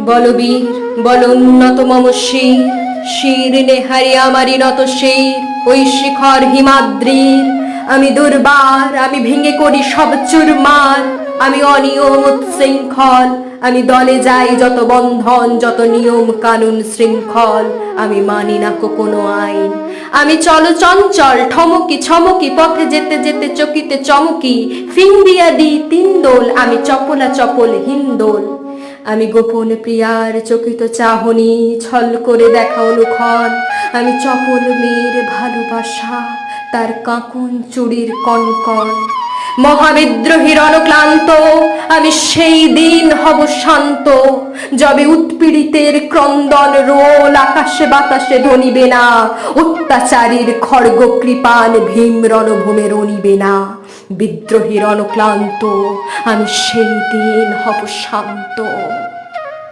বলবীর বল উন্নত মম শির, শির নেহারি আমারি নত শির, ওই শিখর হিমাদ্রির। আমি দুর্বার, আমি ভেঙে করি সব চুরমার, আমি অনিয়ম উচ্ছৃঙ্খল, আমি দলে যাই যত বন্ধন, যত নিয়ম কানুন শৃঙ্খল, আমি মানি না কোনো আইন। আমি চল চঞ্চল ঠমকি ছমকি, পথে যেতে যেতে চকিতে চমকি, ফিন্দিয়া দি তিনদোল, আমি চপলা চপল হিন্দোল। আমি গোপন প্রিয়ার চকিত চাহনি, ছল করে দেখা অনুক্ষণ, আমি চপল মেয়ের ভালোবাসা, তার কাঁকুন চুড়ির কনকন। মহাবিদ্রোহীর অনুক্লান্ত, আমি সেই দিন হব শান্ত, যবে উৎপীড়িতের ক্রন্দন রোল আকাশে বাতাসে ধ্বনিবে না, অত্যাচারীর খড়গ কৃপান ভীম রণভূমে রণিবে না। বিদ্রোহীর অনুক্লান্ত, আমি সেই দিন হব শান্ত।